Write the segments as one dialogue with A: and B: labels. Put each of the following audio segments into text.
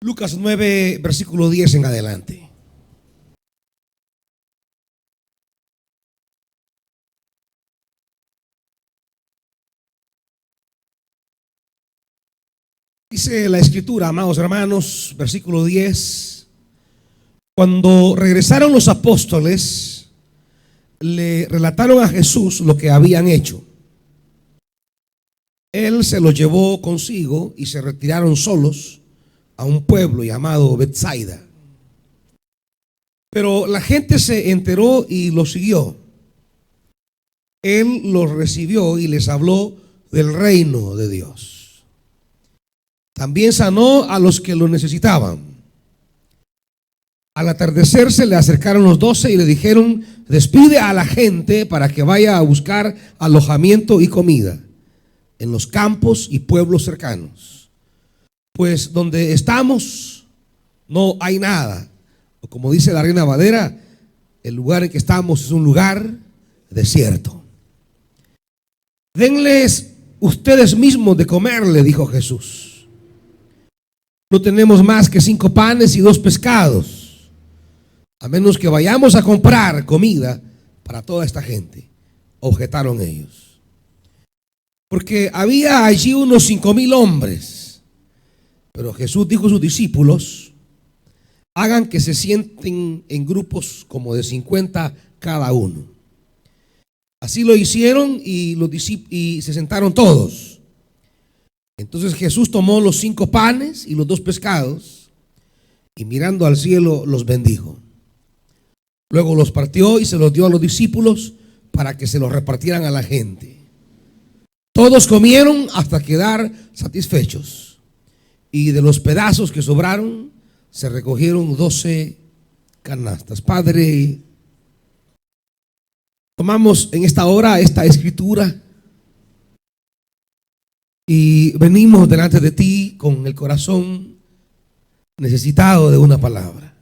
A: Lucas 9, versículo 10 en adelante. Dice la escritura, amados hermanos, versículo 10: cuando regresaron los apóstoles, le relataron a Jesús lo que habían hecho. Él se los llevó consigo y se retiraron solos a un pueblo llamado Betsaida. Pero la gente se enteró y lo siguió. Él los recibió y les habló del reino de Dios. También sanó a los que lo necesitaban. Al atardecer se le acercaron los 12 y le dijeron: despide a la gente para que vaya a buscar alojamiento y comida en los campos y pueblos cercanos, pues donde estamos no hay nada. O como dice la Reina Valera, el lugar en que estamos es un lugar desierto. Denles ustedes mismos de comer, le dijo Jesús. No tenemos más que 5 panes y 2 pescados, a menos que vayamos a comprar comida para toda esta gente, objetaron ellos. Porque había allí unos 5,000 hombres. Pero Jesús dijo a sus discípulos: hagan que se sienten en grupos como de 50 cada uno. Así lo hicieron y se sentaron todos. Entonces Jesús tomó los 5 panes y los 2 pescados y mirando al cielo los bendijo. Luego los partió y se los dio a los discípulos para que se los repartieran a la gente. Todos comieron hasta quedar satisfechos, y de los pedazos que sobraron se recogieron 12 canastas. Padre, tomamos en esta hora esta escritura y venimos delante de ti con el corazón necesitado de una palabra.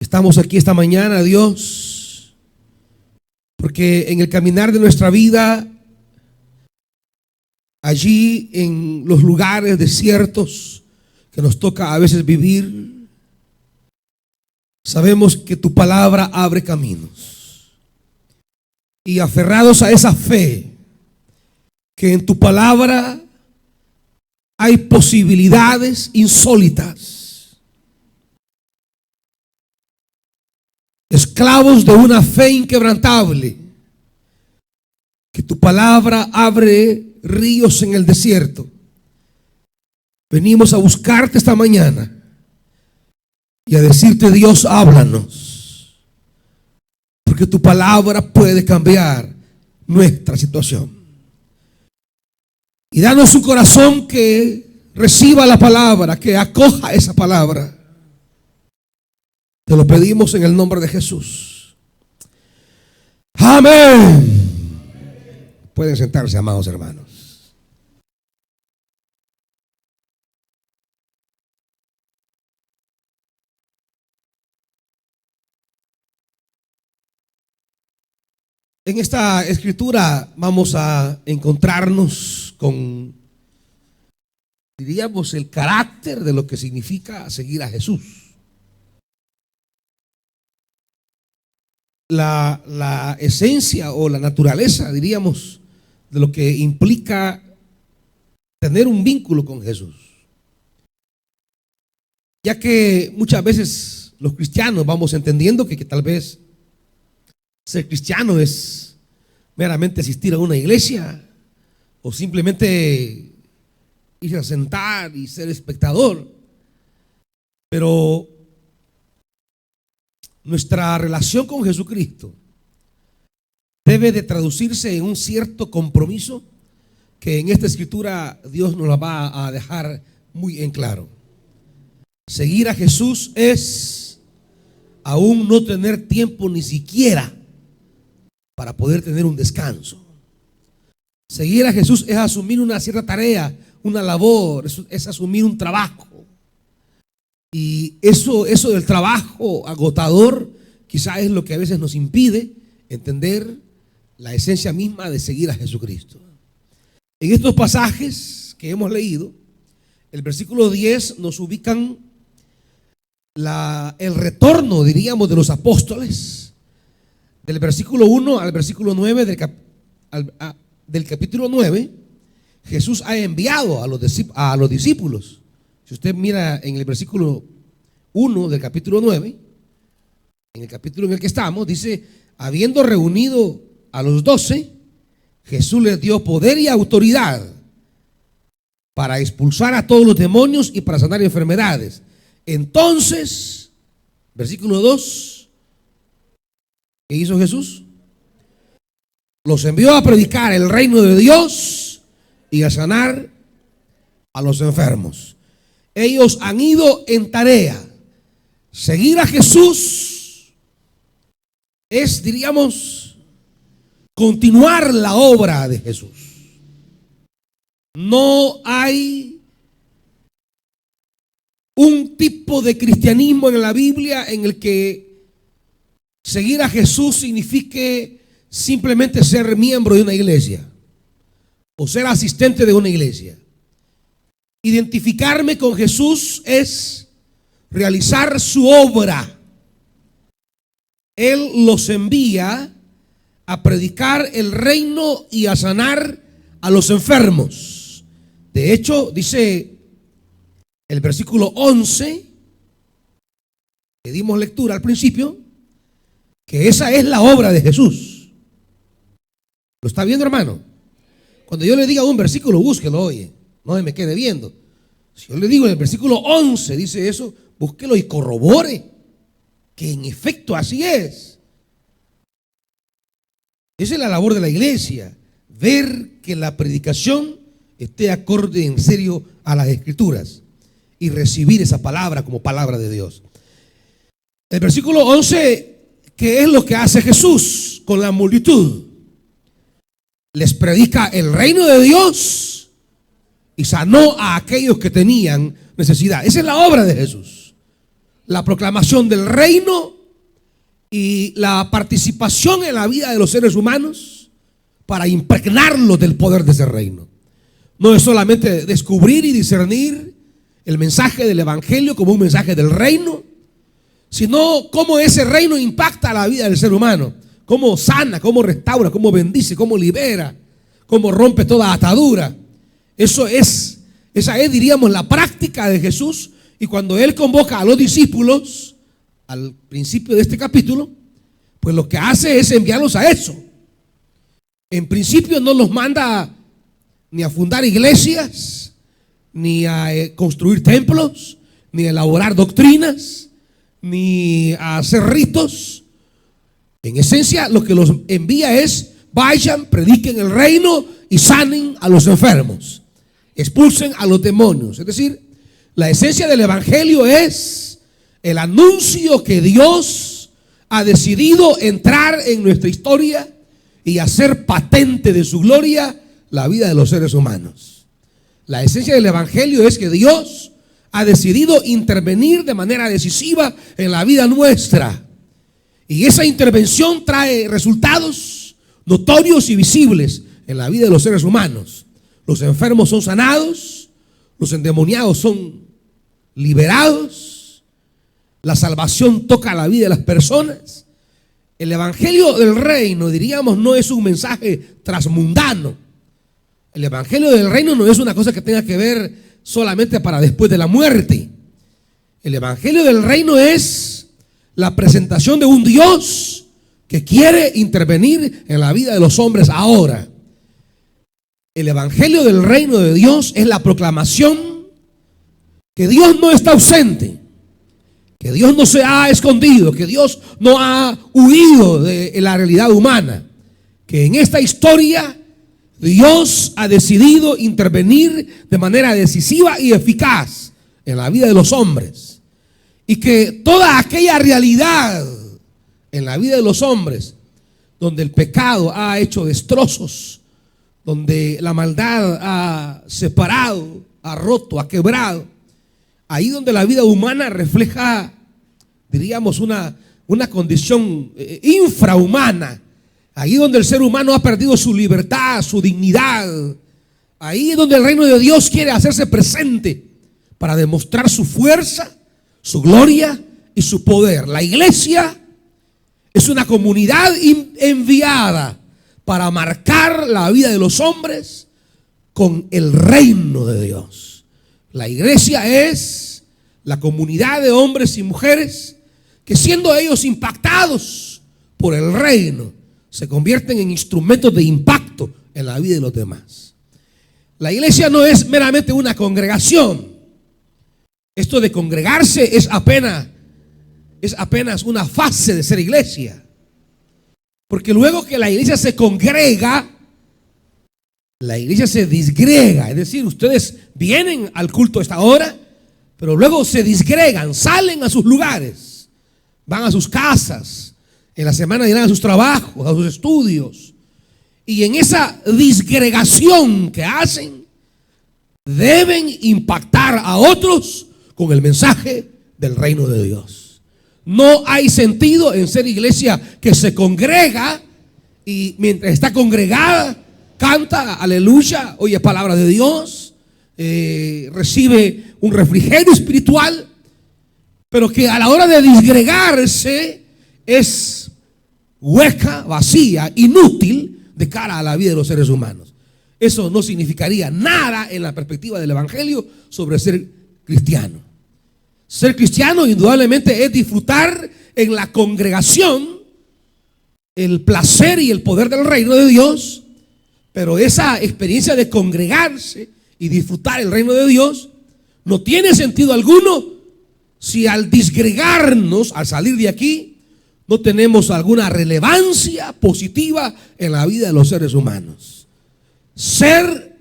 A: Estamos aquí esta mañana, Dios, porque en el caminar de nuestra vida, allí en los lugares desiertos que nos toca a veces vivir, sabemos que tu palabra abre caminos. Y aferrados a esa fe, que en tu palabra hay posibilidades insólitas, esclavos de una fe inquebrantable, que tu palabra abre ríos en el desierto. Venimos a buscarte esta mañana y a decirte: Dios, háblanos, porque tu palabra puede cambiar nuestra situación. Y danos un corazón que reciba la palabra, que acoja esa palabra. Te lo pedimos en el nombre de Jesús. Amén. Pueden sentarse, amados hermanos. En esta escritura vamos a encontrarnos con, diríamos, el carácter de lo que significa seguir a Jesús. La esencia o la naturaleza, diríamos, de lo que implica tener un vínculo con Jesús. Ya que muchas veces los cristianos vamos entendiendo que tal vez ser cristiano es meramente asistir a una iglesia o simplemente irse a sentar y ser espectador. Pero nuestra relación con Jesucristo debe de traducirse en un cierto compromiso que en esta escritura Dios nos la va a dejar muy en claro. Seguir a Jesús es aún no tener tiempo ni siquiera para poder tener un descanso. Seguir a Jesús es asumir una cierta tarea, una labor, es asumir un trabajo. Y eso del trabajo agotador quizás es lo que a veces nos impide entender la esencia misma de seguir a Jesucristo. En estos pasajes que hemos leído, el versículo 10 nos ubican el retorno, diríamos, de los apóstoles. Del versículo 1 al versículo 9 del capítulo 9, Jesús ha enviado a los discípulos. Si usted mira en el versículo 1 del capítulo 9, en el capítulo en el que estamos, dice: habiendo reunido a los 12, Jesús les dio poder y autoridad para expulsar a todos los demonios y para sanar enfermedades. Entonces, versículo 2, ¿qué hizo Jesús? Los envió a predicar el reino de Dios y a sanar a los enfermos. Ellos han ido en tarea. Seguir a Jesús es, diríamos, continuar la obra de Jesús. No hay un tipo de cristianismo en la Biblia en el que seguir a Jesús signifique simplemente ser miembro de una iglesia o ser asistente de una iglesia. Identificarme con Jesús es realizar su obra. Él los envía a predicar el reino y a sanar a los enfermos. De hecho, dice el versículo 11, que dimos lectura al principio, que esa es la obra de Jesús. ¿Lo está viendo, hermano? Cuando yo le diga un versículo, búsquelo, oye, no se me quede viendo. Si yo le digo en el versículo 11 dice eso, búsquelo y corrobore que en efecto así es. Esa es la labor de la iglesia, ver que la predicación esté acorde en serio a las Escrituras y recibir esa palabra como palabra de Dios. El versículo 11, ¿qué es lo que hace Jesús con la multitud? Les predica el reino de Dios y sanó a aquellos que tenían necesidad. Esa es la obra de Jesús. La proclamación del reino y la participación en la vida de los seres humanos para impregnarlos del poder de ese reino. No es solamente descubrir y discernir el mensaje del evangelio como un mensaje del reino, sino cómo ese reino impacta la vida del ser humano, cómo sana, cómo restaura, cómo bendice, cómo libera, cómo rompe toda atadura. Esa es, diríamos, la práctica de Jesús. Y cuando Él convoca a los discípulos al principio de este capítulo, pues lo que hace es enviarlos a eso. En principio no los manda ni a fundar iglesias, ni a construir templos, ni a elaborar doctrinas, ni a hacer ritos. En esencia, lo que los envía es: vayan, prediquen el reino y sanen a los enfermos, expulsen a los demonios. Es decir, la esencia del evangelio es el anuncio que Dios ha decidido entrar en nuestra historia y hacer patente de su gloria la vida de los seres humanos. La esencia del evangelio es que Dios ha decidido intervenir de manera decisiva en la vida nuestra. Y esa intervención trae resultados notorios y visibles en la vida de los seres humanos. Los enfermos son sanados, los endemoniados son liberados, la salvación toca la vida de las personas. El evangelio del reino, diríamos, no es un mensaje transmundano. El evangelio del reino no es una cosa que tenga que ver solamente para después de la muerte. El evangelio del reino es la presentación de un Dios que quiere intervenir en la vida de los hombres ahora. El evangelio del reino de Dios es la proclamación que Dios no está ausente, que Dios no se ha escondido, que Dios no ha huido de la realidad humana, que en esta historia Dios ha decidido intervenir de manera decisiva y eficaz en la vida de los hombres, y que toda aquella realidad en la vida de los hombres donde el pecado ha hecho destrozos, donde la maldad ha separado, ha roto, ha quebrado, ahí donde la vida humana refleja, diríamos, una condición infrahumana, ahí donde el ser humano ha perdido su libertad, su dignidad, ahí es donde el reino de Dios quiere hacerse presente para demostrar su fuerza, su gloria y su poder. La iglesia es una comunidad enviada para marcar la vida de los hombres con el reino de Dios. La iglesia es la comunidad de hombres y mujeres que, siendo ellos impactados por el reino, se convierten en instrumentos de impacto en la vida de los demás. La iglesia no es meramente una congregación. Esto de congregarse es apenas una fase de ser iglesia. Porque luego que la iglesia se congrega, la iglesia se disgrega. Es decir, ustedes vienen al culto a esta hora, pero luego se disgregan, salen a sus lugares, van a sus casas, en la semana irán a sus trabajos, a sus estudios. Y en esa disgregación que hacen, deben impactar a otros con el mensaje del reino de Dios. No hay sentido en ser iglesia que se congrega y mientras está congregada canta aleluya, oye palabra de Dios, recibe un refrigerio espiritual, pero que a la hora de disgregarse es hueca, vacía, inútil de cara a la vida de los seres humanos. Eso no significaría nada en la perspectiva del evangelio sobre ser cristiano. Ser cristiano indudablemente es disfrutar en la congregación el placer y el poder del reino de Dios, pero esa experiencia de congregarse y disfrutar el reino de Dios no tiene sentido alguno si al disgregarnos, al salir de aquí, no tenemos alguna relevancia positiva en la vida de los seres humanos. Ser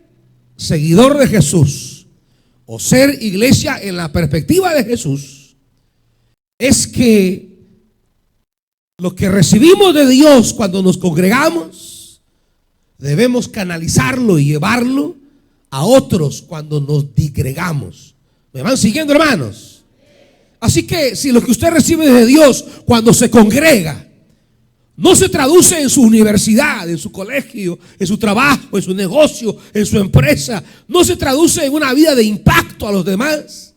A: seguidor de Jesús o ser iglesia en la perspectiva de Jesús es que lo que recibimos de Dios cuando nos congregamos debemos canalizarlo y llevarlo a otros cuando nos disgregamos. ¿Me van siguiendo, hermanos? Así que si lo que usted recibe de Dios cuando se congrega no se traduce en su universidad, en su colegio, en su trabajo, en su negocio, en su empresa, no se traduce en una vida de impacto a los demás,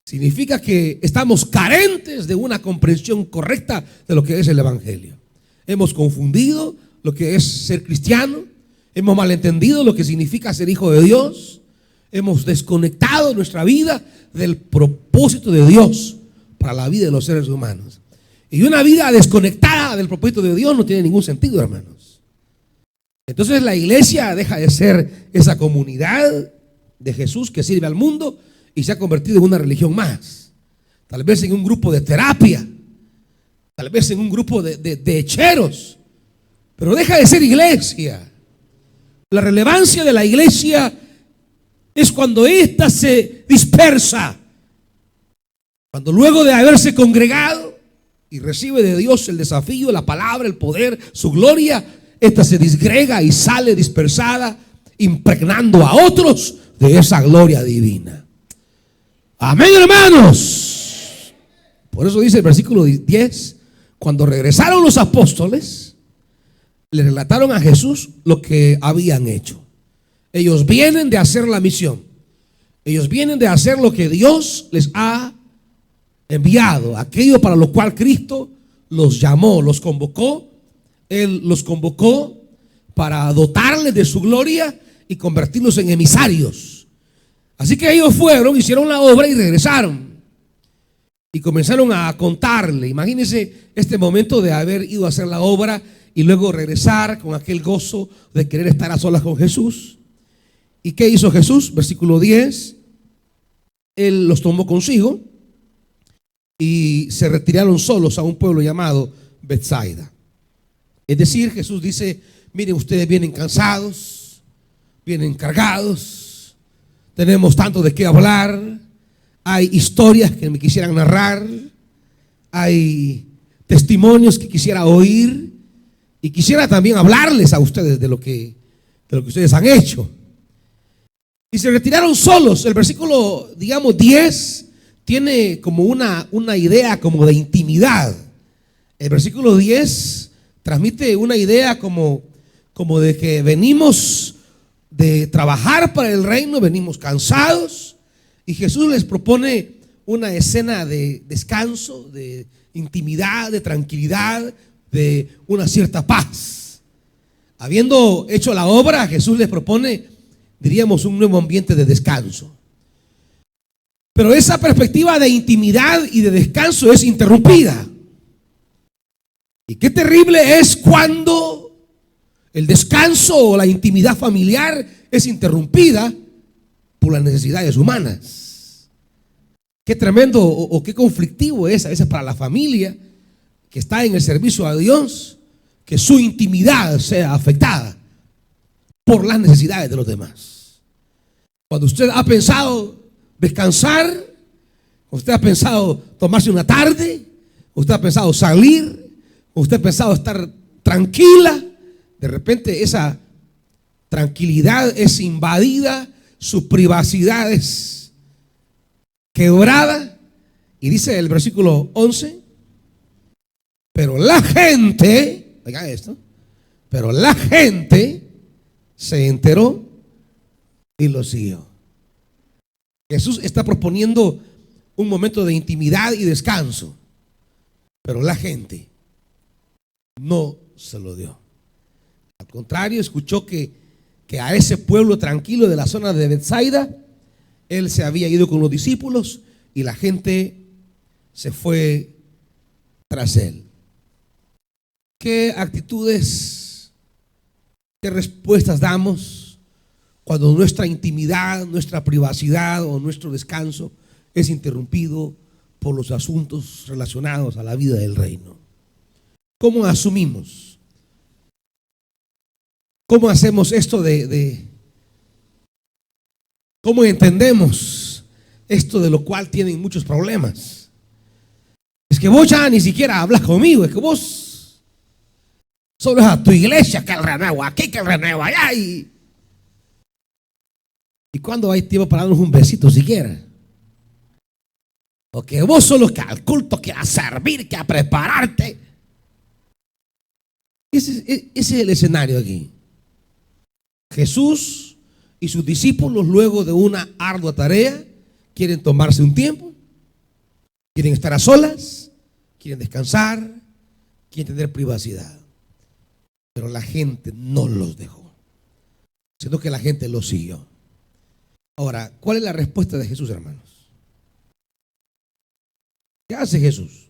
A: significa que estamos carentes de una comprensión correcta de lo que es el evangelio. Hemos confundido lo que es ser cristiano, hemos malentendido lo que significa ser hijo de Dios, hemos desconectado nuestra vida del propósito de Dios para la vida de los seres humanos. Y una vida desconectada del propósito de Dios no tiene ningún sentido, hermanos. Entonces la iglesia deja de ser esa comunidad de Jesús que sirve al mundo y se ha convertido en una religión más. Tal vez en un grupo de terapia, tal vez en un grupo de hecheros, pero deja de ser iglesia. La relevancia de la iglesia es cuando ésta se dispersa, cuando luego de haberse congregado y recibe de Dios el desafío, la palabra, el poder, su gloria, ésta se disgrega y sale dispersada, impregnando a otros de esa gloria divina. Amén, hermanos. Por eso dice el versículo 10, cuando regresaron los apóstoles, le relataron a Jesús lo que habían hecho. Ellos vienen de hacer la misión. Ellos vienen de hacer lo que Dios les ha enviado, aquello para lo cual Cristo los llamó, los convocó. Él los convocó para dotarles de su gloria y convertirlos en emisarios. Así que ellos fueron, hicieron la obra y regresaron. Y comenzaron a contarle. Imagínense este momento de haber ido a hacer la obra y luego regresar con aquel gozo de querer estar a solas con Jesús. ¿Y qué hizo Jesús? Versículo 10. Él los tomó consigo y se retiraron solos a un pueblo llamado Betsaida. Es decir, Jesús dice: miren, ustedes vienen cansados, vienen cargados, tenemos tanto de qué hablar, hay historias que me quisieran narrar, hay testimonios que quisiera oír y quisiera también hablarles a ustedes de lo que ustedes han hecho. Y se retiraron solos. El versículo, digamos, 10 tiene como una idea como de intimidad. El versículo 10 transmite una idea como de que venimos de trabajar para el reino, venimos cansados, Y Jesús les propone una escena de descanso, de intimidad, de tranquilidad, de una cierta paz. Habiendo hecho la obra, Jesús les propone, diríamos, un nuevo ambiente de descanso. Pero esa perspectiva de intimidad y de descanso es interrumpida. Y qué terrible es cuando el descanso o la intimidad familiar es interrumpida por las necesidades humanas. Qué tremendo o qué conflictivo es a veces para la familia que está en el servicio a Dios, que su intimidad sea afectada por las necesidades de los demás. Cuando usted ha pensado descansar, usted ha pensado tomarse una tarde, usted ha pensado salir, usted ha pensado estar tranquila, de repente esa tranquilidad es invadida, su privacidad es quebrada. Y dice el versículo 11, pero la gente, oiga esto, pero la gente se enteró y lo siguió. Jesús está proponiendo un momento de intimidad y descanso, pero la gente no se lo dio. Al contrario, escuchó que a ese pueblo tranquilo de la zona de Betsaida, él se había ido con los discípulos y la gente se fue tras él. ¿Qué actitudes, qué respuestas damos cuando nuestra intimidad, nuestra privacidad o nuestro descanso es interrumpido por los asuntos relacionados a la vida del reino? ¿Cómo asumimos? ¿Cómo hacemos esto cómo entendemos esto de lo cual tienen muchos problemas? Es que vos ya ni siquiera hablas conmigo, es que vos solo es a tu iglesia que el renuevo aquí, que el renuevo allá. ¿Y cuándo hay tiempo para darnos un besito siquiera? O que vos solo que al culto, que a servir, que a prepararte. Ese es el escenario aquí. Jesús y sus discípulos, luego de una ardua tarea, quieren tomarse un tiempo, quieren estar a solas, quieren descansar, quieren tener privacidad. Pero la gente no los dejó, sino que la gente los siguió. Ahora, ¿cuál es la respuesta de Jesús, hermanos? ¿Qué hace Jesús?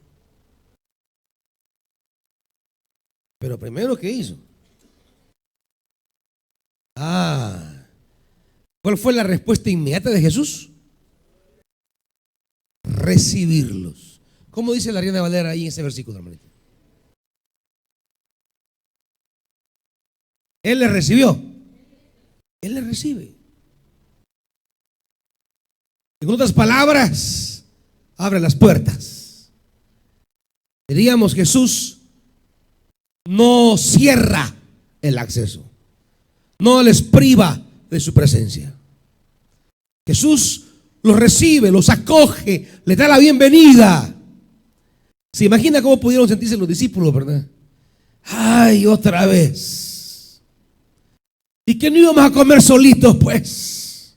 A: Pero primero, ¿qué hizo? ¿Cuál fue la respuesta inmediata de Jesús? Recibirlos. ¿Cómo dice la Reina Valera ahí en ese versículo, hermanito? Él les recibió. Él les recibe. En otras palabras, abre las puertas. Diríamos, Jesús no cierra el acceso, no les priva de su presencia. Jesús los recibe, los acoge, les da la bienvenida. ¿Se imagina cómo pudieron sentirse los discípulos, verdad? Ay, otra vez. ¿Y que no íbamos a comer solitos, pues?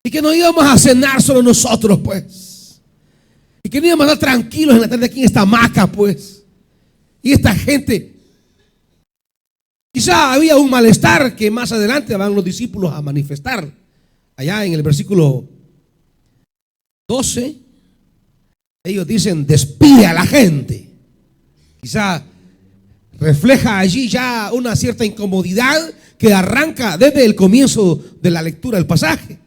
A: ¿Y que no íbamos a cenar solo nosotros, pues? ¿Y que no íbamos a estar tranquilos en la tarde aquí en esta hamaca, pues? Y esta gente, quizá había un malestar que más adelante van los discípulos a manifestar. Allá en el versículo 12, ellos dicen: despide a la gente. Quizá refleja allí ya una cierta incomodidad que arranca desde el comienzo de la lectura del pasaje.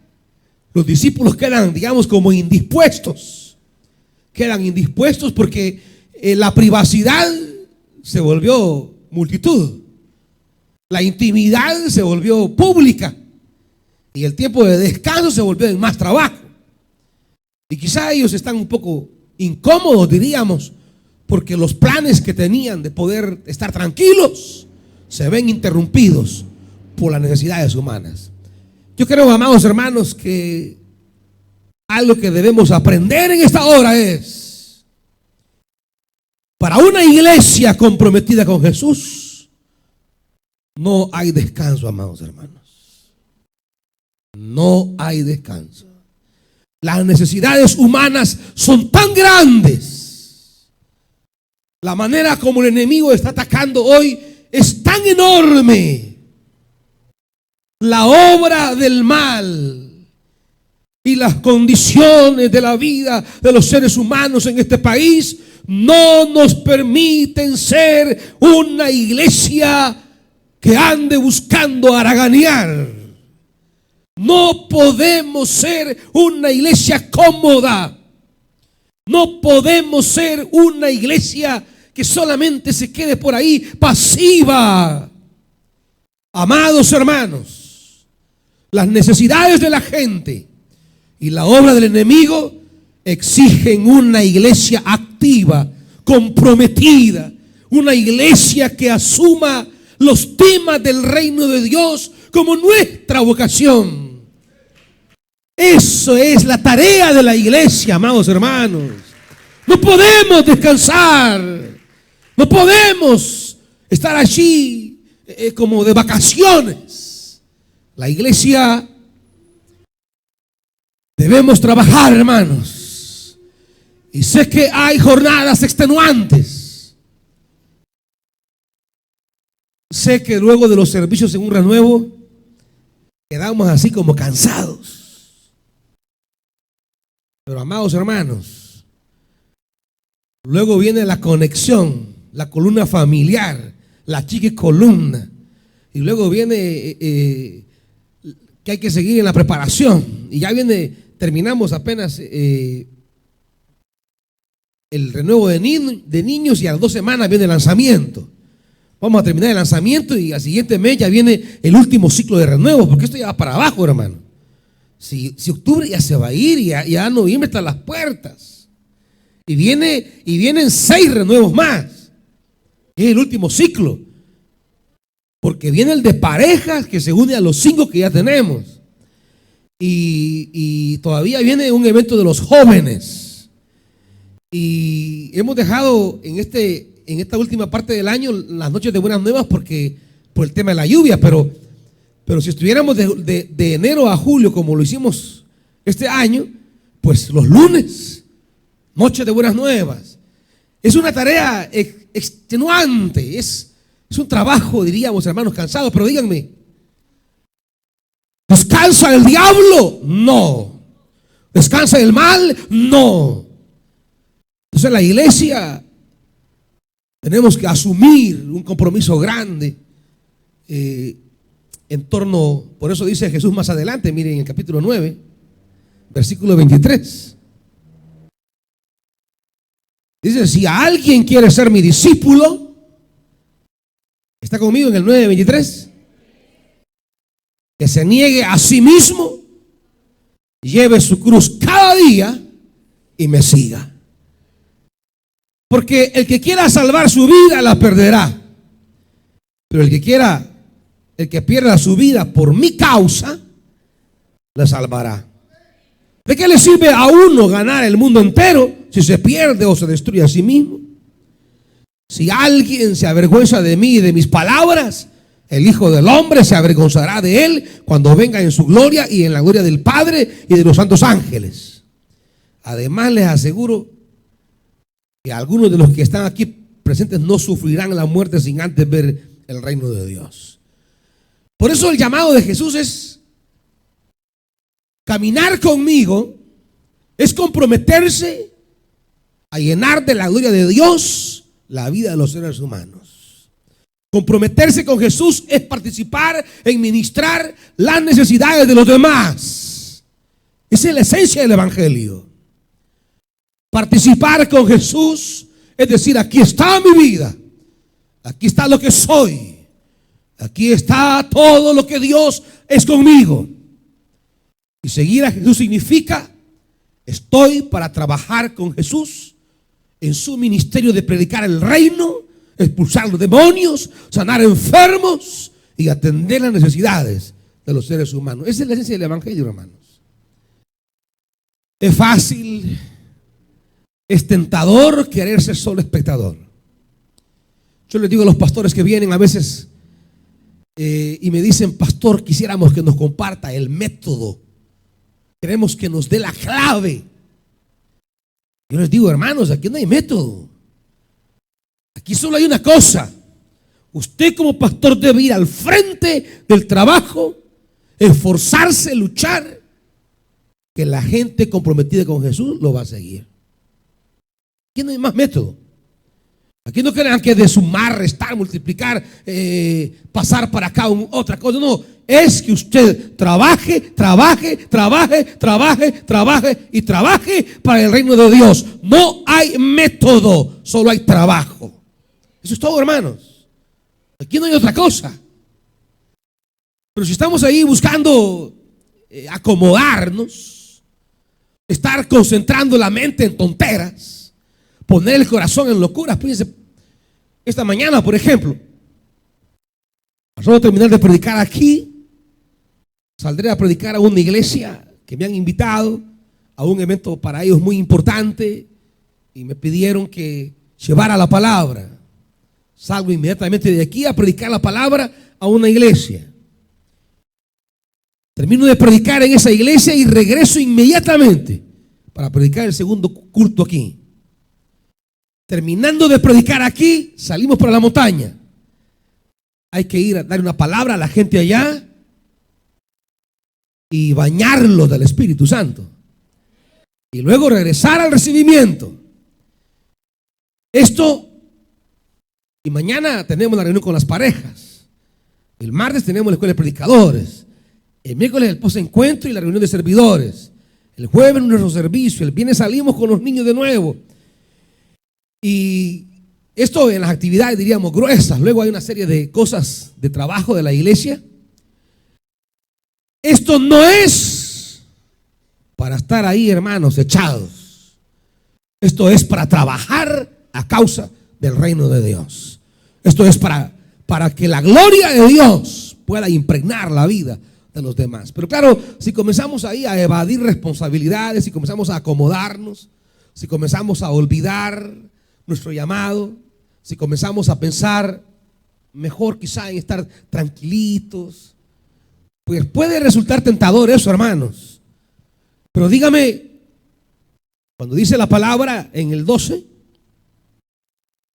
A: Los discípulos quedan, digamos, como indispuestos. Quedan indispuestos porque la privacidad se volvió multitud. La intimidad se volvió pública. Y el tiempo de descanso se volvió en más trabajo. Y quizá ellos están un poco incómodos, diríamos, porque los planes que tenían de poder estar tranquilos se ven interrumpidos por las necesidades humanas. Yo creo, amados hermanos, que algo que debemos aprender en esta hora es: para una iglesia comprometida con Jesús, no hay descanso, amados hermanos. No hay descanso. Las necesidades humanas son tan grandes. La manera como el enemigo está atacando hoy es tan enorme. La obra del mal y las condiciones de la vida de los seres humanos en este país no nos permiten ser una iglesia que ande buscando haraganear. No podemos ser una iglesia cómoda. No podemos ser una iglesia que solamente se quede por ahí pasiva. Amados hermanos, las necesidades de la gente y la obra del enemigo exigen una iglesia activa, comprometida, una iglesia que asuma los temas del reino de Dios como nuestra vocación. Eso es la tarea de la iglesia, amados hermanos. No podemos descansar, no podemos estar allí como de vacaciones. La iglesia debemos trabajar, hermanos. Y sé que hay jornadas extenuantes. Sé que luego de los servicios en un renuevo quedamos así como cansados. Pero amados hermanos, luego viene la conexión, la columna familiar, la chiqui columna. Y luego viene que hay que seguir en la preparación. Y ya viene, terminamos apenas el renuevo de niños y a las 2 semanas viene el lanzamiento. Vamos a terminar el lanzamiento y al siguiente mes ya viene el último ciclo de renuevos, porque esto ya va para abajo, hermano. Si octubre ya se va a ir, ya noviembre están las puertas. Y vienen 6 renuevos más. Es el último ciclo. Porque viene el de parejas que se une a los 5 que ya tenemos. Y todavía viene un evento de los jóvenes. Y hemos dejado en esta última parte del año las noches de buenas nuevas por el tema de la lluvia, pero si estuviéramos de enero a julio como lo hicimos este año, pues los lunes, noches de buenas nuevas. Es una tarea extenuante, es un trabajo, diríamos, hermanos, cansado, pero díganme, ¿descansa el diablo? No. ¿Descansa el mal? No. Entonces la iglesia tenemos que asumir un compromiso grande en torno, por eso dice Jesús más adelante, miren en el capítulo 9, versículo 23. Dice, si alguien quiere ser mi discípulo, ¿está conmigo en el 9:23? Que se niegue a sí mismo, lleve su cruz cada día y me siga. Porque el que quiera salvar su vida la perderá. Pero el que pierda su vida por mi causa, la salvará. ¿De qué le sirve a uno ganar el mundo entero si se pierde o se destruye a sí mismo? Si alguien se avergüenza de mí y de mis palabras, el Hijo del Hombre se avergonzará de él cuando venga en su gloria y en la gloria del Padre y de los santos ángeles. Además les aseguro que algunos de los que están aquí presentes no sufrirán la muerte sin antes ver el reino de Dios. Por eso el llamado de Jesús es caminar conmigo, es comprometerse a llenar de la gloria de Dios la vida de los seres humanos. Comprometerse con Jesús es participar en ministrar las necesidades de los demás. Esa es la esencia del evangelio. Participar con Jesús es decir, aquí está mi vida, aquí está lo que soy, aquí está todo lo que Dios es conmigo. Y seguir a Jesús significa, estoy para trabajar con Jesús en su ministerio de predicar el reino, expulsar los demonios, sanar enfermos y atender las necesidades de los seres humanos. Esa es la esencia del evangelio, hermanos. Es fácil, es tentador querer ser solo espectador. Yo les digo a los pastores que vienen a veces y me dicen, pastor, quisiéramos que nos comparta el método Queremos que nos dé la clave. Yo les digo, hermanos, aquí no hay método. Aquí solo hay una cosa. Usted como pastor debe ir al frente del trabajo, esforzarse, luchar, que la gente comprometida con Jesús lo va a seguir. Aquí no hay más método. Aquí no crean que de sumar, restar, multiplicar, pasar para acá otra cosa. No, es que usted trabaje y trabaje para el reino de Dios. No hay método, solo hay trabajo. Eso es todo, hermanos. Aquí no hay otra cosa. Pero si estamos ahí buscando acomodarnos, estar concentrando la mente en tonteras, poner el corazón en locuras. Fíjense, esta mañana, por ejemplo, acabo de terminar de predicar aquí, saldré a predicar a una iglesia que me han invitado a un evento para ellos muy importante y me pidieron que llevara la palabra. Salgo inmediatamente de aquí a predicar la palabra a una iglesia. Termino de predicar en esa iglesia y regreso inmediatamente para predicar el segundo culto aquí. Terminando de predicar aquí, salimos para la montaña. Hay que ir a dar una palabra a la gente allá y bañarlos del Espíritu Santo. Y luego regresar al recibimiento. Esto, y mañana tenemos la reunión con las parejas. El martes tenemos la escuela de predicadores. El miércoles el post-encuentro y la reunión de servidores. El jueves nuestro servicio. El viernes salimos con los niños de nuevo. Y esto en las actividades, diríamos, gruesas. Luego hay una serie de cosas de trabajo de la iglesia. Esto no es para estar ahí, hermanos, echados. Esto es para trabajar a causa del reino de Dios. Esto es para que la gloria de Dios pueda impregnar la vida de los demás. Pero claro, si comenzamos ahí a evadir responsabilidades, si comenzamos a acomodarnos, si comenzamos a olvidar nuestro llamado, si comenzamos a pensar mejor quizá en estar tranquilitos, pues puede resultar tentador eso, hermanos. Pero dígame, cuando dice la palabra en el 12,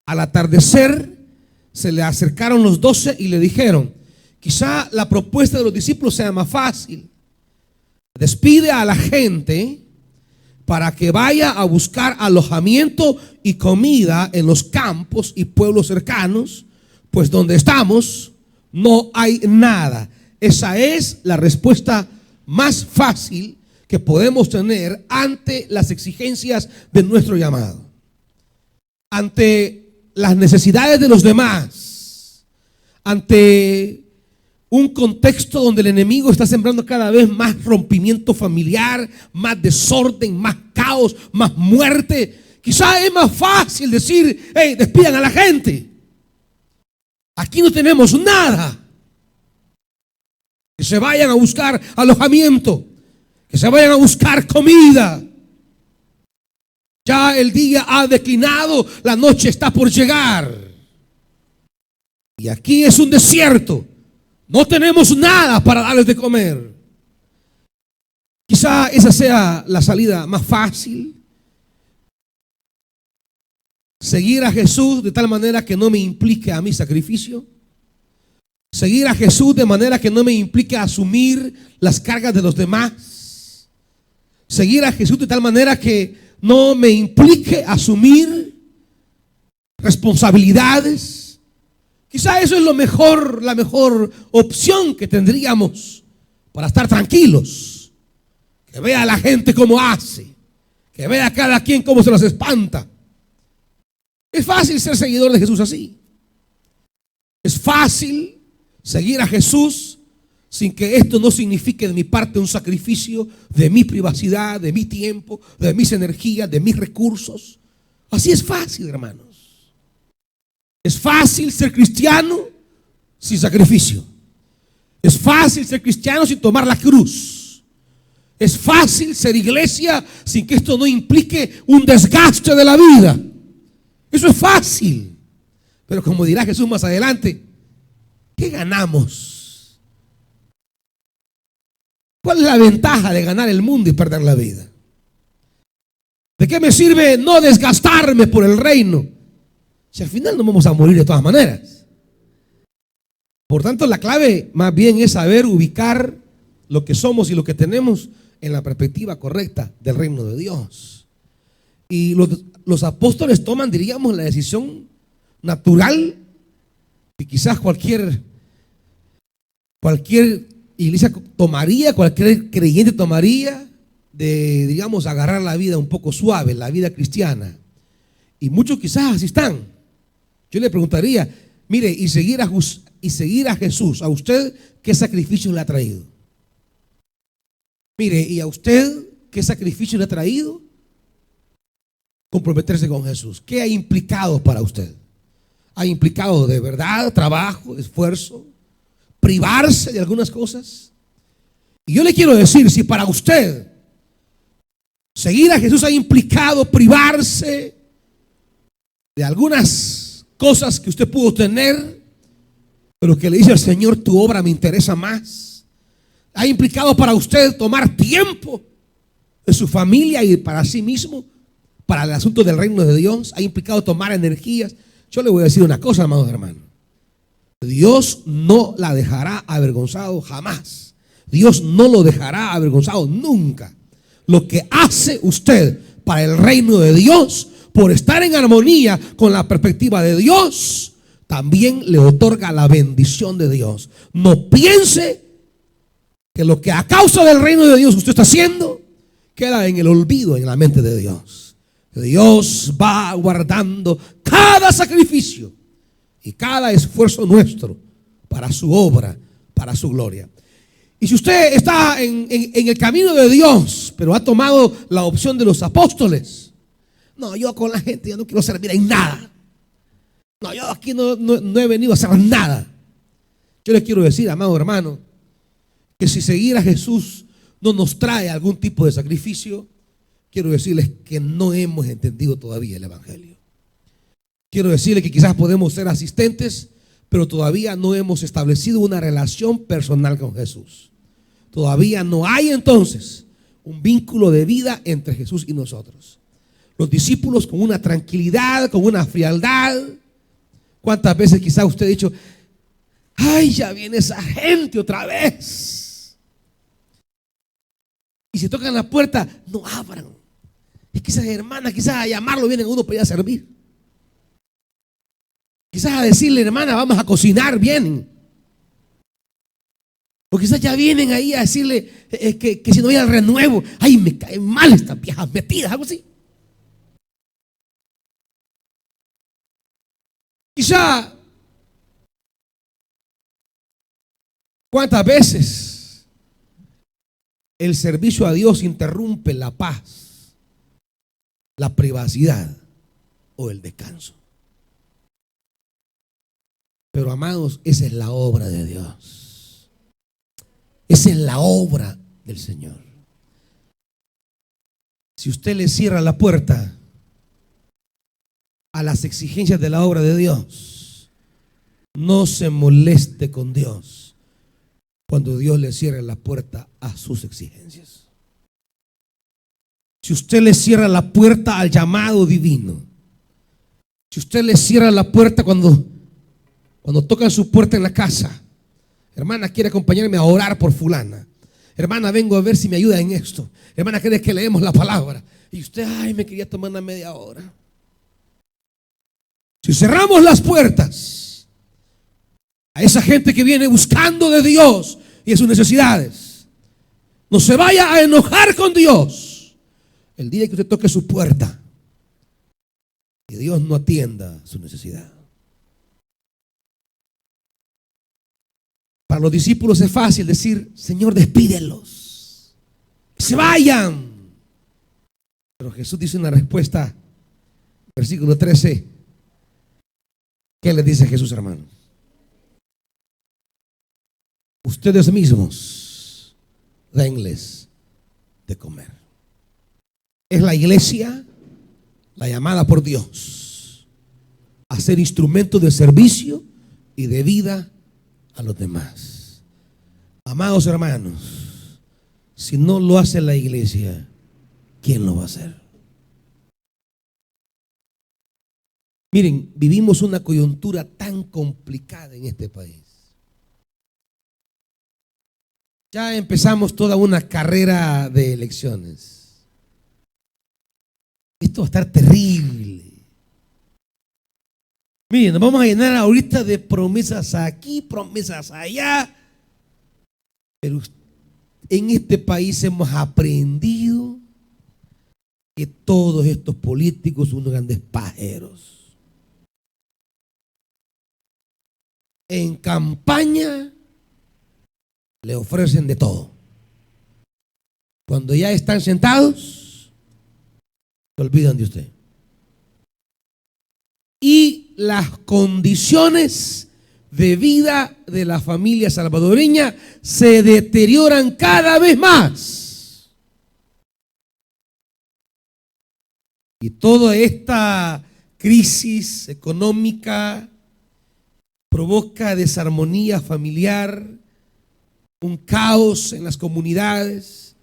A: al atardecer se le acercaron los 12 y le dijeron: quizá la propuesta de los discípulos sea más fácil. Despide a la gente para que vaya a buscar alojamiento y comida en los campos y pueblos cercanos, pues donde estamos no hay nada. Esa es la respuesta más fácil que podemos tener ante las exigencias de nuestro llamado, ante las necesidades de los demás, ante un contexto donde el enemigo está sembrando cada vez más rompimiento familiar, más desorden, más caos, más muerte. Quizá es más fácil decir: hey, despidan a la gente. Aquí no tenemos nada. Que se vayan a buscar alojamiento, que se vayan a buscar comida. Ya el día ha declinado, la noche está por llegar. Y aquí es un desierto. No tenemos nada para darles de comer. Quizá esa sea la salida más fácil. Seguir a Jesús de tal manera que no me implique a mi sacrificio. Seguir a Jesús de manera que no me implique asumir las cargas de los demás. Seguir a Jesús de tal manera que no me implique asumir responsabilidades. Quizá eso es la mejor opción que tendríamos para estar tranquilos. Que vea a la gente cómo hace, que vea a cada quien cómo se los espanta. Es fácil ser seguidor de Jesús así. Es fácil seguir a Jesús sin que esto no signifique de mi parte un sacrificio de mi privacidad, de mi tiempo, de mis energías, de mis recursos. Así es fácil, hermanos. Es fácil ser cristiano sin sacrificio. Es fácil ser cristiano sin tomar la cruz. Es fácil ser iglesia sin que esto no implique un desgaste de la vida. Eso es fácil. Pero como dirá Jesús más adelante, ¿qué ganamos ¿Cuál es la ventaja de ganar el mundo y perder la vida? ¿De qué me sirve no desgastarme por el reino si al final nos vamos a morir de todas maneras? Por tanto, la clave más bien es saber ubicar lo que somos y lo que tenemos en la perspectiva correcta del reino de Dios. Y los apóstoles toman, diríamos, la decisión natural que quizás cualquier iglesia tomaría, cualquier creyente tomaría, de, digamos, agarrar la vida un poco suave, la vida cristiana. Y muchos quizás así están. Yo le preguntaría, mire, y seguir a Jesús, ¿a usted qué sacrificio le ha traído? Mire, ¿y a usted qué sacrificio le ha traído comprometerse con Jesús? ¿Qué ha implicado para usted? ¿Ha implicado de verdad trabajo, esfuerzo, privarse de algunas cosas? Y yo le quiero decir, si para usted seguir a Jesús ha implicado privarse de algunas cosas que usted pudo tener, pero que le dice al Señor, tu obra me interesa más, ha implicado para usted tomar tiempo de su familia y para sí mismo, para el asunto del reino de Dios, ha implicado tomar energías. Yo le voy a decir una cosa, amados hermanos, Dios no la dejará avergonzado jamás. Dios no lo dejará avergonzado nunca. Lo que hace usted para el reino de Dios, por estar en armonía con la perspectiva de Dios, también le otorga la bendición de Dios. No piense que lo que a causa del reino de Dios usted está haciendo queda en el olvido en la mente de Dios. Dios va guardando cada sacrificio y cada esfuerzo nuestro para su obra, para su gloria. Y si usted está en el camino de Dios, pero ha tomado la opción de los apóstoles, no, yo con la gente yo no quiero servir en nada. No, yo aquí no he venido a hacer nada. Yo les quiero decir, amado hermano, que si seguir a Jesús no nos trae algún tipo de sacrificio, quiero decirles que no hemos entendido todavía el evangelio. Quiero decirles que quizás podemos ser asistentes, pero todavía no hemos establecido una relación personal con Jesús. Todavía no hay entonces un vínculo de vida entre Jesús y nosotros. Los discípulos con una tranquilidad, con una frialdad. ¿Cuántas veces quizás usted ha dicho, ay, ya viene esa gente otra vez? Y si tocan la puerta, no abran. Es que esas hermanas quizás a llamarlo vienen uno para ir a servir. Quizás a decirle, hermana, vamos a cocinar, vienen. O quizás ya vienen ahí a decirle que si no hay el renuevo, ay, me caen mal estas viejas metidas, algo así. Quizá, ¿cuántas veces el servicio a Dios interrumpe la paz, la privacidad o el descanso? Pero amados, esa es la obra de Dios. Esa es la obra del Señor. Si usted le cierra la puerta a las exigencias de la obra de Dios, no se moleste con Dios cuando Dios le cierre la puerta a sus exigencias. Si usted le cierra la puerta al llamado divino, si usted le cierra la puerta cuando tocan su puerta en la casa, hermana, quiere acompañarme a orar por fulana, hermana, vengo a ver si me ayuda en esto, hermana, quiere que leemos la palabra, y usted, ay, me quería tomar una media hora. Si cerramos las puertas a esa gente que viene buscando de Dios y de sus necesidades, no se vaya a enojar con Dios el día que usted toque su puerta y Dios no atienda su necesidad. Para los discípulos es fácil decir, Señor, despídelos, que se vayan. Pero Jesús dice una respuesta, versículo 13. ¿Qué les dice Jesús, hermano? Ustedes mismos denles de comer. Es la iglesia la llamada por Dios a ser instrumento de servicio y de vida a los demás. Amados hermanos, Si no lo hace la iglesia, ¿quién lo va a hacer? Miren, vivimos una coyuntura tan complicada en este país. Ya empezamos toda una carrera de elecciones. Esto va a estar terrible. Miren, nos vamos a llenar ahorita de promesas aquí, promesas allá. Pero en este país hemos aprendido que todos estos políticos son unos grandes pajeros. En campaña le ofrecen de todo. Cuando ya están sentados, se olvidan de usted. Y las condiciones de vida de la familia salvadoreña se deterioran cada vez más. Y toda esta crisis económica provoca desarmonía familiar, un caos en las comunidades,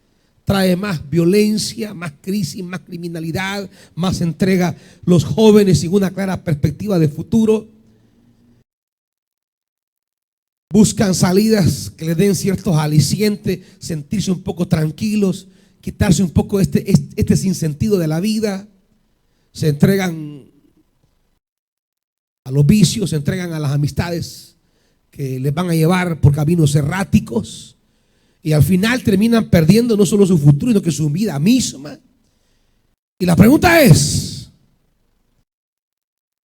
A: trae más violencia, más crisis, más criminalidad, más entrega los jóvenes sin una clara perspectiva de futuro. Buscan salidas que les den ciertos alicientes, sentirse un poco tranquilos, quitarse un poco este sinsentido de la vida. Se entregan a los vicios, se entregan a las amistades que les van a llevar por caminos erráticos y al final terminan perdiendo no solo su futuro, sino que su vida misma. Y la pregunta es,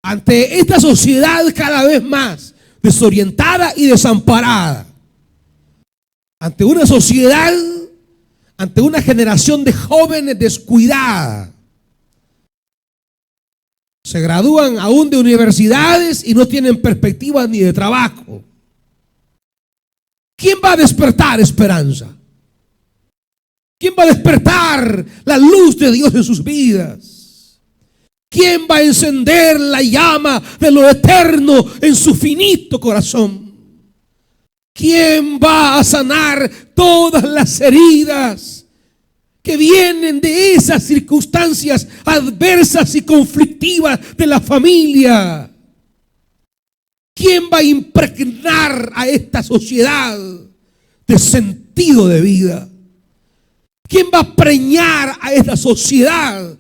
A: ante esta sociedad cada vez más desorientada y desamparada, ante una sociedad, ante una generación de jóvenes descuidada, se gradúan aún de universidades y no tienen perspectivas ni de trabajo. ¿Quién va a despertar esperanza? ¿Quién va a despertar la luz de Dios en sus vidas? ¿Quién va a encender la llama de lo eterno en su finito corazón? ¿Quién va a sanar todas las heridas que vienen de esas circunstancias adversas y conflictivas de la familia? ¿Quién va a impregnar a esta sociedad de sentido de vida? ¿Quién va a preñar a esta sociedad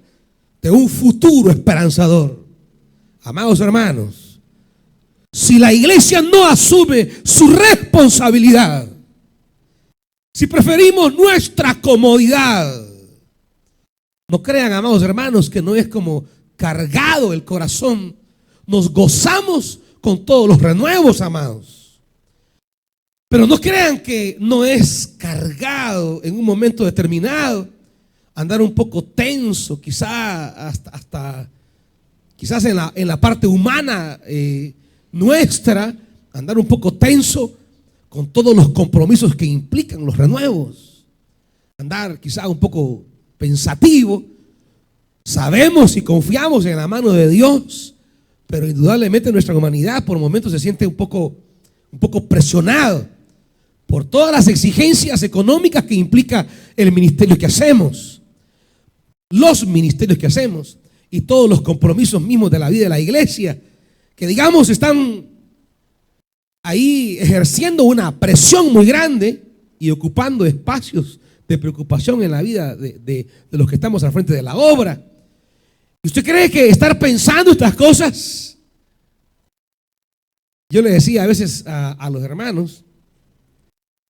A: de un futuro esperanzador? Amados hermanos, si la iglesia no asume su responsabilidad, si preferimos nuestra comodidad, no crean, amados hermanos, que no es como cargado el corazón. Nos gozamos con todos los renuevos, amados. Pero no crean que no es cargado en un momento determinado, andar un poco tenso, quizás en la parte humana nuestra, andar un poco tenso con todos los compromisos que implican los renuevos, andar quizás un poco pensativo. Sabemos y confiamos en la mano de Dios, pero indudablemente nuestra humanidad por momentos se siente un poco presionado por todas las exigencias económicas que implica el ministerio que hacemos, los ministerios que hacemos y todos los compromisos mismos de la vida de la iglesia, que digamos están ahí ejerciendo una presión muy grande y ocupando espacios de preocupación en la vida de los que estamos al frente de la obra. ¿Y usted cree que estar pensando estas cosas? Yo le decía a veces a los hermanos,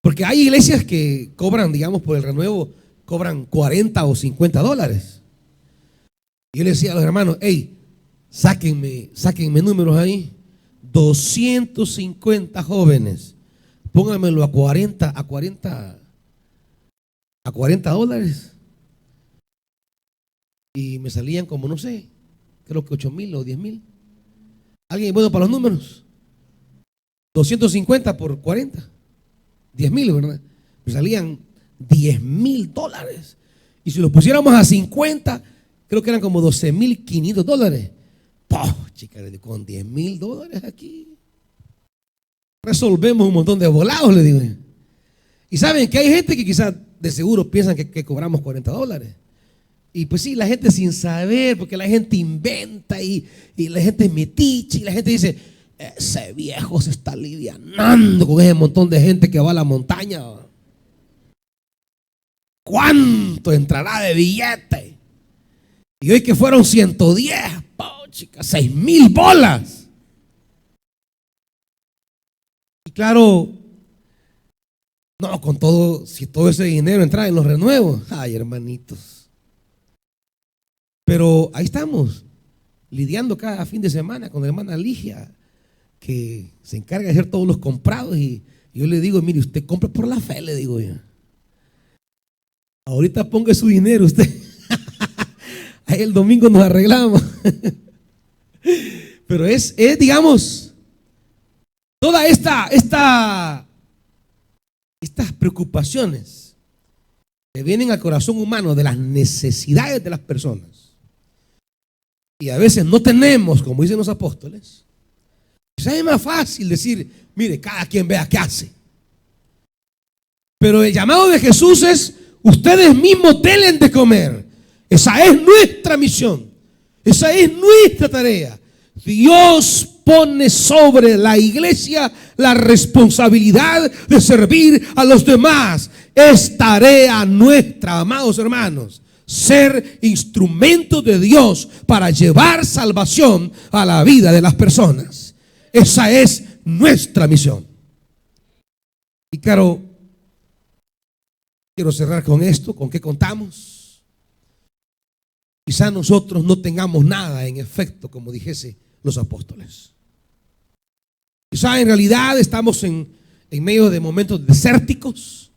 A: porque hay iglesias que cobran, digamos, por el renuevo, cobran 40 o 50 dólares. Y yo le decía a los hermanos, hey, sáquenme números ahí. 250 jóvenes, pónganmelo a 40 dólares. Y me salían como, no sé, creo que 8,000 o 10,000. ¿Alguien bueno para los números? 250 por 40, 10,000, ¿verdad? Me salían 10,000 dólares. Y si los pusiéramos a 50, creo que eran como 12,500 dólares. Chicas, con 10,000 dólares aquí resolvemos un montón de volados, le digo. Y saben que hay gente que quizás de seguro piensan que cobramos $40. Y pues sí, la gente sin saber, porque la gente inventa y la gente es metiche y la gente dice, ese viejo se está alivianando con ese montón de gente que va a la montaña. ¿Cuánto entrará de billete? Y hoy que fueron 110, chicas, 6,000 bolas. Y claro, no, con todo, si todo ese dinero entra en los renuevos, ay, hermanitos. Pero ahí estamos, lidiando cada fin de semana con la hermana Ligia, que se encarga de hacer todos los comprados. Y yo le digo, mire, usted compra por la fe, le digo yo. Ahorita ponga su dinero usted. Ahí el domingo nos arreglamos. Pero es digamos, toda estas preocupaciones que vienen al corazón humano de las necesidades de las personas. Y a veces no tenemos, como dicen los apóstoles. Quizás es más fácil decir, mire, cada quien vea qué hace. Pero el llamado de Jesús es, ustedes mismos denle de comer. Esa es nuestra misión. Esa es nuestra tarea. Dios pone sobre la iglesia la responsabilidad de servir a los demás. Es tarea nuestra, amados hermanos, ser instrumentos de Dios para llevar salvación a la vida de las personas. Esa es nuestra misión. Y claro, quiero cerrar con esto. ¿Con qué contamos? Quizá nosotros no tengamos nada en efecto, como dijese los apóstoles. Quizá en realidad estamos en medio de momentos desérticos.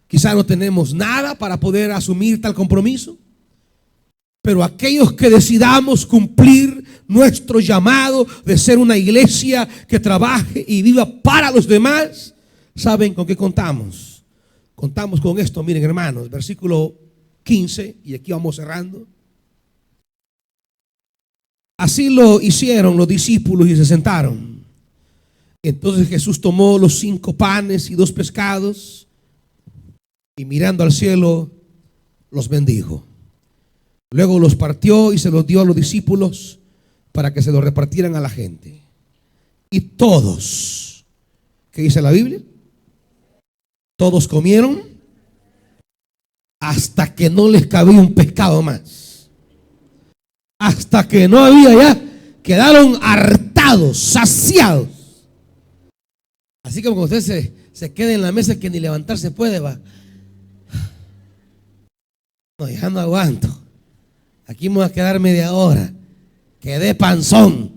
A: Quizá no tenemos nada para poder asumir tal compromiso. Pero aquellos que decidamos cumplir nuestro llamado de ser una iglesia que trabaje y viva para los demás, ¿saben con qué contamos? Contamos con esto, miren hermanos, versículo 15, y aquí vamos cerrando. Así lo hicieron los discípulos y se sentaron. Entonces Jesús tomó los 5 panes y 2 pescados y mirando al cielo los bendijo. Luego los partió y se los dio a los discípulos para que se los repartieran a la gente. Y todos, ¿qué dice la Biblia? Todos comieron hasta que no les cabía un pescado más. Hasta que no había ya, quedaron hartados, saciados. Así como cuando usted se queda en la mesa que ni levantarse puede, va. No, ya no aguanto. Aquí me voy a quedar media hora. Quedé panzón.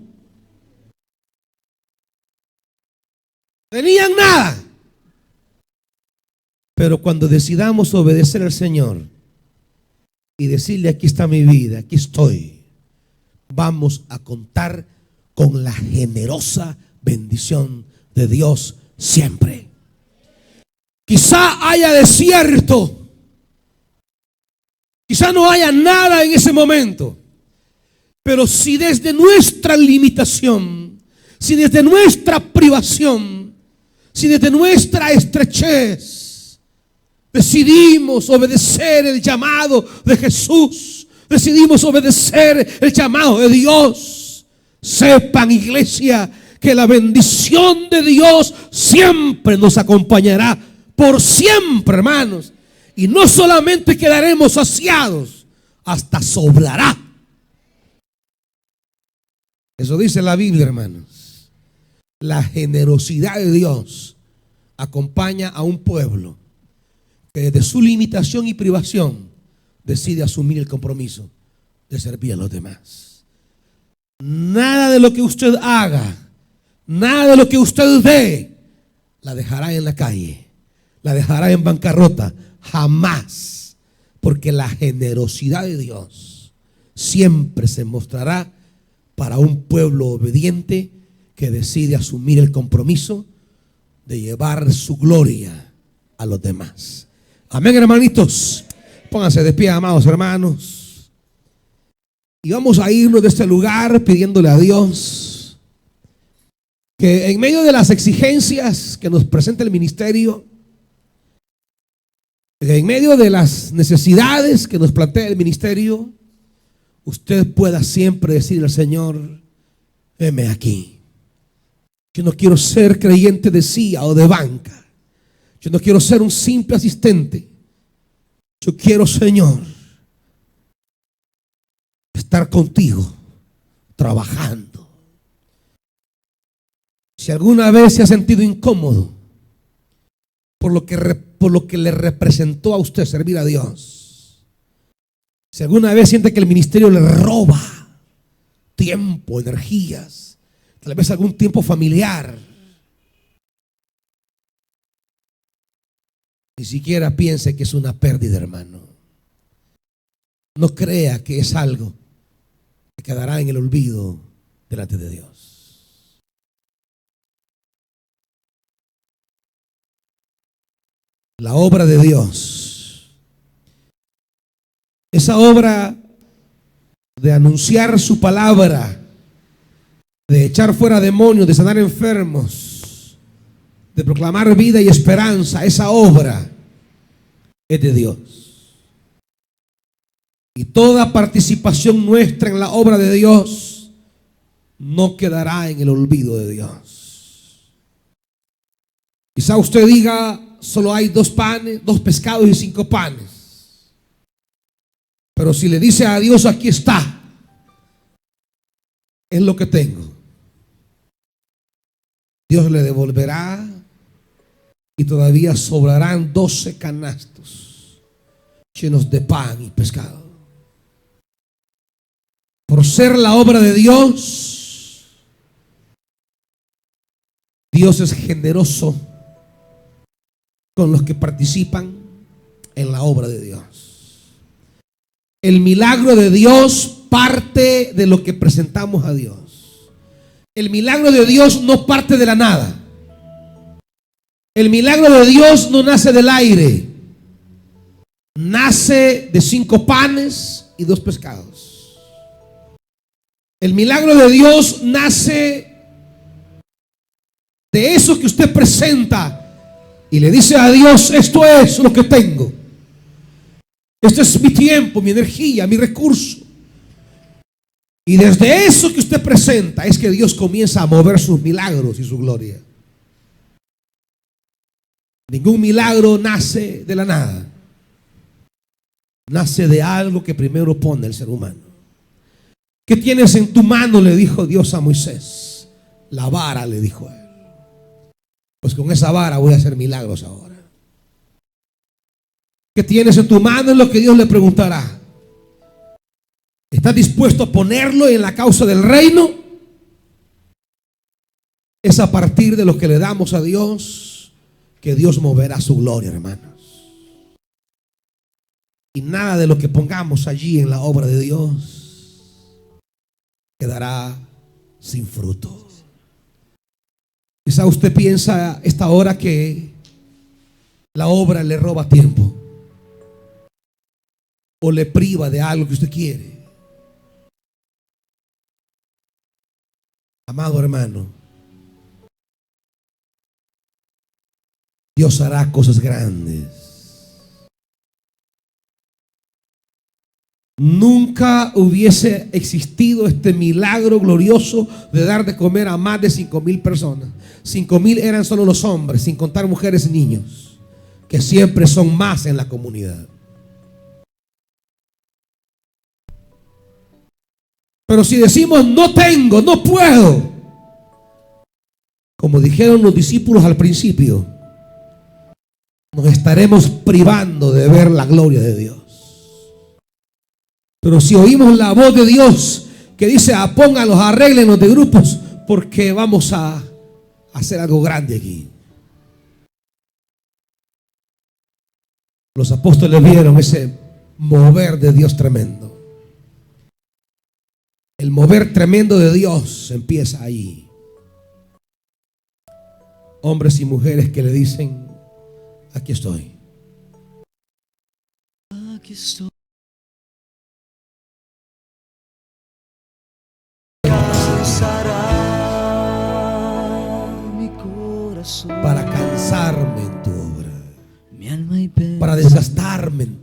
A: Tenían nada. Pero cuando decidamos obedecer al Señor y decirle, aquí está mi vida, aquí estoy, vamos a contar con la generosa bendición de Dios siempre. Quizá haya desierto. Quizá no haya nada en ese momento. Pero si desde nuestra limitación, si desde nuestra privación, si desde nuestra estrechez decidimos obedecer el llamado de Jesús, decidimos obedecer el llamado de Dios, sepan, iglesia, que la bendición de Dios siempre nos acompañará, por siempre, hermanos. Y no solamente quedaremos saciados, hasta sobrará. Eso dice la Biblia, hermanos. La generosidad de Dios acompaña a un pueblo que desde su limitación y privación decide asumir el compromiso de servir a los demás. Nada de lo que usted haga, nada de lo que usted dé, la dejará en la calle, la dejará en bancarrota. Jamás, porque la generosidad de Dios siempre se mostrará para un pueblo obediente que decide asumir el compromiso de llevar su gloria a los demás. Amén, hermanitos. Pónganse de pie, amados hermanos. Y vamos a irnos de este lugar pidiéndole a Dios que en medio de las exigencias que nos presenta el ministerio, En medio de las necesidades que nos plantea el ministerio, usted pueda siempre decir al Señor: heme aquí. Yo no quiero ser creyente de CIA o de banca. Yo no quiero ser un simple asistente. Yo quiero, Señor, estar contigo, trabajando. Si alguna vez se ha sentido incómodo por lo que le representó a usted servir a Dios, si alguna vez siente que el ministerio le roba tiempo, energías, tal vez algún tiempo familiar, ni siquiera piense que es una pérdida, hermano. No crea que es algo que quedará en el olvido delante de Dios. La obra de Dios, esa obra de anunciar su palabra, de echar fuera demonios, de sanar enfermos, de proclamar vida y esperanza, esa obra es de Dios. Y toda participación nuestra en la obra de Dios no quedará en el olvido de Dios. Quizá usted diga: solo hay 2 panes, 2 pescados y 5 panes. Pero si le dice a Dios: aquí está, es lo que tengo, Dios le devolverá y todavía sobrarán 12 canastos llenos de pan y pescado. Por ser la obra de Dios, Dios es generoso con los que participan en la obra de Dios. El milagro de Dios parte de lo que presentamos a Dios. El milagro de Dios no parte de la nada. El milagro de Dios no nace del aire. Nace de 5 panes y 2 pescados. El milagro de Dios nace de eso que usted presenta y le dice a Dios: esto es lo que tengo. Este es mi tiempo, mi energía, mi recurso. Y desde eso que usted presenta es que Dios comienza a mover sus milagros y su gloria. Ningún milagro nace de la nada. Nace de algo que primero pone el ser humano. ¿Qué tienes en tu mano?, le dijo Dios a Moisés. La vara, le dijo a él. Pues con esa vara voy a hacer milagros ahora. ¿Qué tienes en tu mano? Es lo que Dios le preguntará. ¿Estás dispuesto a ponerlo en la causa del reino? Es a partir de lo que le damos a Dios que Dios moverá su gloria, hermanos. Y nada de lo que pongamos allí en la obra de Dios quedará sin fruto. Quizá usted piensa esta hora que la obra le roba tiempo o le priva de algo que usted quiere. Amado hermano, Dios hará cosas grandes. Nunca hubiese existido este milagro glorioso de dar de comer a más de 5,000 personas. 5,000 eran solo los hombres, sin contar mujeres y niños, que siempre son más en la comunidad. Pero si decimos: no tengo, no puedo, como dijeron los discípulos al principio, nos estaremos privando de ver la gloria de Dios. Pero si oímos la voz de Dios que dice: pónganlos, arréglenlos de grupos, porque vamos a hacer algo grande aquí. Los apóstoles vieron ese mover de Dios tremendo. El mover tremendo de Dios empieza ahí. Hombres y mujeres que le dicen: aquí estoy. Aquí estoy. Para cansarme en tu obra, para desgastarme en